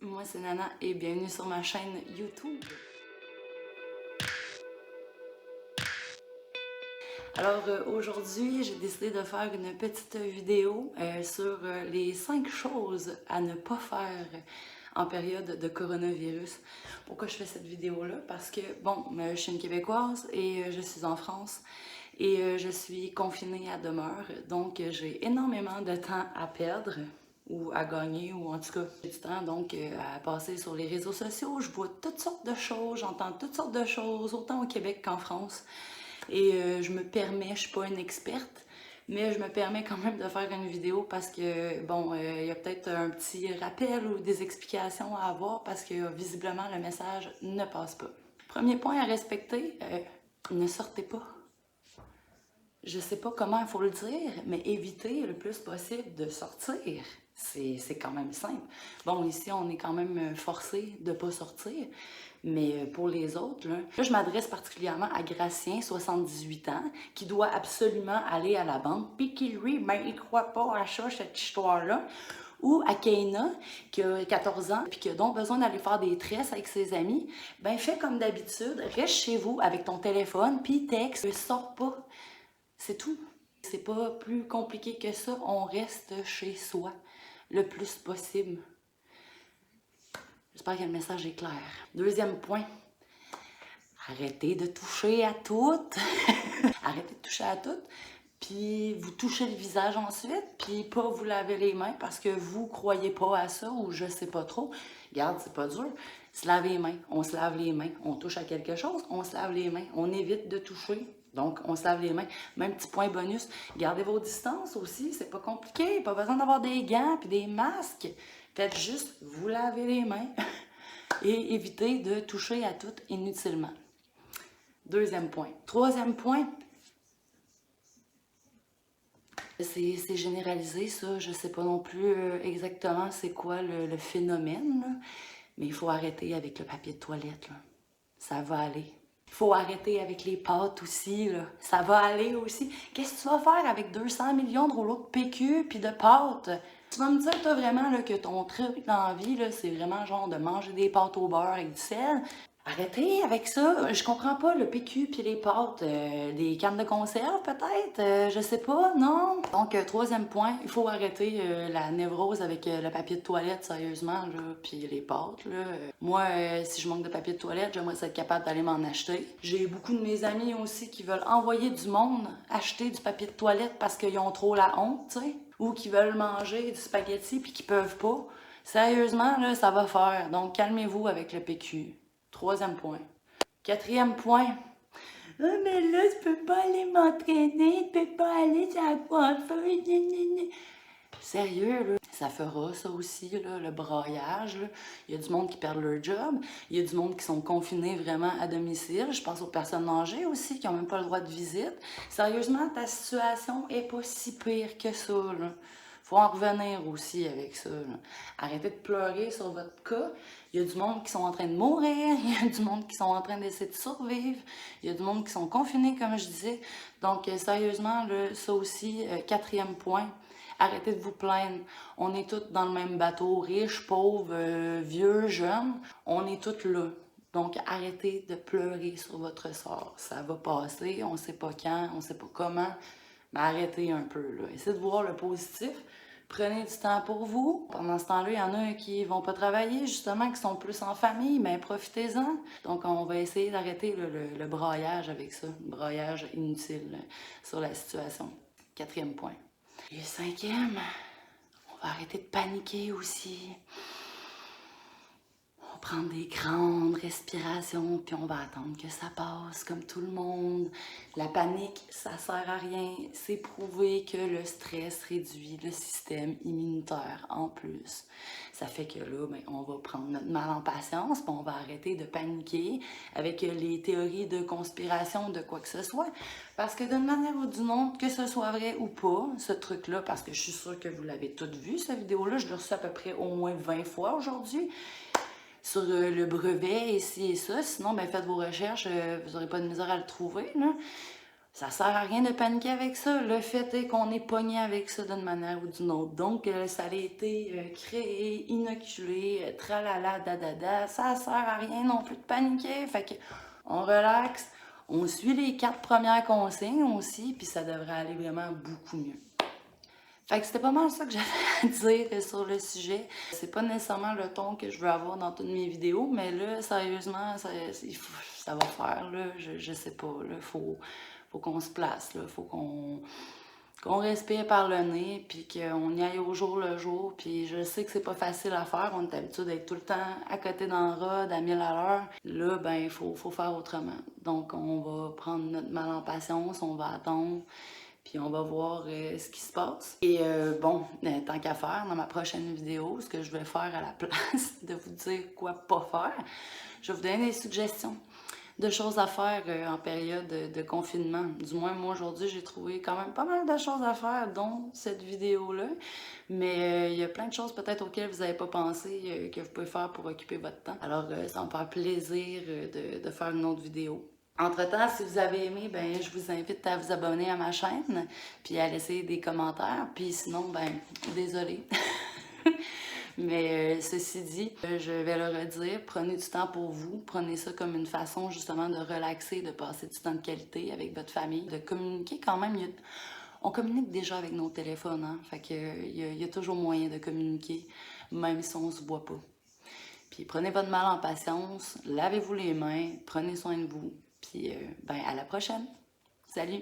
moi c'est Nana et bienvenue sur ma chaîne YouTube. Alors aujourd'hui, j'ai décidé de faire une petite vidéo sur les 5 choses à ne pas faire en période de coronavirus. Pourquoi je fais cette vidéo-là? Parce que, bon, je suis une Québécoise et je suis en France et je suis confinée à demeure, donc j'ai énormément de temps à perdre ou à gagner, ou en tout cas, j'ai du temps donc à passer sur les réseaux sociaux. Je vois toutes sortes de choses, j'entends toutes sortes de choses, autant au Québec qu'en France. Et je me permets, je suis pas une experte, mais je me permets quand même de faire une vidéo parce que, bon, il y a peut-être un petit rappel ou des explications à avoir parce que visiblement le message ne passe pas. Premier point à respecter, ne sortez pas. Je sais pas comment il faut le dire, mais évitez le plus possible de sortir. C'est quand même simple. Bon, ici, on est quand même forcé de pas sortir, mais pour les autres, là, je m'adresse particulièrement à Gracien, 78 ans, qui doit absolument aller à la banque, puis qui, lui, ben, il croit pas à ça, cette histoire-là. Ou à Keina, qui a 14 ans, puis qui a donc besoin d'aller faire des tresses avec ses amis, ben fais comme d'habitude, reste chez vous avec ton téléphone, puis texte, ne sors pas. C'est tout. C'est pas plus compliqué que ça. On reste chez soi le plus possible. J'espère que le message est clair. Deuxième point, arrêtez de toucher à toutes. Arrêtez de toucher à toutes. Puis vous touchez le visage ensuite, puis pas vous laver les mains parce que vous croyez pas à ça ou je sais pas trop. Regarde, c'est pas dur. Se laver les mains, on se lave les mains. On touche à quelque chose, on se lave les mains. On évite de toucher, donc on se lave les mains. Même petit point bonus, gardez vos distances aussi, c'est pas compliqué. Pas besoin d'avoir des gants puis des masques. Faites juste vous laver les mains et évitez de toucher à tout inutilement. Deuxième point. Troisième point, c'est généralisé, ça. Je sais pas non plus exactement c'est quoi le phénomène, là. Mais il faut arrêter avec le papier de toilette, là. Ça va aller. Il faut arrêter avec les pâtes aussi, là. Ça va aller aussi. Qu'est-ce que tu vas faire avec 200 millions de rouleaux de PQ puis de pâtes? Tu vas me dire, toi, vraiment, là, que ton truc dans la vie, là, c'est vraiment genre de manger des pâtes au beurre avec du sel. Arrêtez avec ça. Je comprends pas le PQ puis les pâtes. Des cannes de conserve, peut-être? Je sais pas, non? Donc, troisième point, il faut arrêter la névrose avec le papier de toilette, sérieusement, là, puis les pâtes, là. Moi, si je manque de papier de toilette, j'aimerais être capable d'aller m'en acheter. J'ai beaucoup de mes amis aussi qui veulent envoyer du monde acheter du papier de toilette parce qu'ils ont trop la honte, tu sais, ou qui veulent manger du spaghetti puis qui peuvent pas. Sérieusement, là, ça va faire. Donc, calmez-vous avec le PQ. Troisième point. Quatrième point. Ah, mais là, je peux pas aller m'entraîner, je peux pas aller sur la coiffeuse. Sérieux, là, ça fera ça aussi, là, le braillage. Là. Il y a du monde qui perd leur job. Il y a du monde qui sont confinés vraiment à domicile. Je pense aux personnes âgées aussi qui n'ont même pas le droit de visite. Sérieusement, ta situation est pas si pire que ça, là. Faut en revenir aussi avec ça, là. Arrêtez de pleurer sur votre cas. Il y a du monde qui sont en train de mourir. Il y a du monde qui sont en train d'essayer de survivre. Il y a du monde qui sont confinés, comme je disais. Donc, sérieusement, là, ça aussi, quatrième point. Arrêtez de vous plaindre. On est tous dans le même bateau, riches, pauvres, vieux, jeunes. On est tous là. Donc, arrêtez de pleurer sur votre sort. Ça va passer, on ne sait pas quand, on ne sait pas comment, mais arrêtez un peu, là. Essayez de voir le positif. Prenez du temps pour vous. Pendant ce temps-là, il y en a qui vont pas travailler, justement, qui sont plus en famille, mais profitez-en. Donc, on va essayer d'arrêter le braillage avec ça, le braillage inutile sur la situation. Quatrième point. Et le cinquième, on va arrêter de paniquer aussi. On va prendre des grandes respirations, puis on va attendre que ça passe, comme tout le monde. La panique, ça sert à rien. C'est prouvé que le stress réduit le système immunitaire en plus. Ça fait que là, ben, on va prendre notre mal en patience, puis on va arrêter de paniquer avec les théories de conspiration de quoi que ce soit. Parce que d'une manière ou d'une autre, que ce soit vrai ou pas, ce truc-là, parce que je suis sûre que vous l'avez toutes vu, cette vidéo-là, je l'ai reçue à peu près au moins 20 fois aujourd'hui, sur le brevet, ici et ça. Sinon, ben, faites vos recherches, vous n'aurez pas de misère à le trouver, là. Ça sert à rien de paniquer avec ça. Le fait est qu'on est pogné avec ça d'une manière ou d'une autre. Donc, ça a été créé, inoculé, tralala, dadada. Ça sert à rien non plus de paniquer. Fait que on relaxe, on suit les 4 premières consignes aussi, puis ça devrait aller vraiment beaucoup mieux. Fait que c'était pas mal ça que j'avais à dire sur le sujet. C'est pas nécessairement le ton que je veux avoir dans toutes mes vidéos, mais là, sérieusement, ça va faire, là. Je sais pas, là. Faut qu'on se place, là. Faut qu'on respire par le nez, puis qu'on y aille au jour le jour. Puis je sais que c'est pas facile à faire. On est habitué d'être tout le temps à côté dans le rod, à 1000 à l'heure. Là, ben, il faut faire autrement. Donc, on va prendre notre mal en patience, on va attendre. Puis on va voir ce qui se passe. Et bon, tant qu'à faire, dans ma prochaine vidéo, ce que je vais faire à la place de vous dire quoi pas faire, je vais vous donner des suggestions de choses à faire en période de confinement. Du moins, moi, aujourd'hui, j'ai trouvé quand même pas mal de choses à faire, dont cette vidéo-là. Mais il y a plein de choses peut-être auxquelles vous n'avez pas pensé que vous pouvez faire pour occuper votre temps. Alors, ça va me faire plaisir de faire une autre vidéo. Entre-temps, si vous avez aimé, ben, je vous invite à vous abonner à ma chaîne, puis à laisser des commentaires. Puis sinon, ben, désolé. Mais ceci dit, je vais le redire, prenez du temps pour vous. Prenez ça comme une façon justement de relaxer, de passer du temps de qualité avec votre famille, de communiquer quand même. On communique déjà avec nos téléphones, hein? Fait que, il y a toujours moyen de communiquer, même si on se voit pas. Puis prenez votre mal en patience, lavez-vous les mains, prenez soin de vous. Puis, ben, à la prochaine. Salut!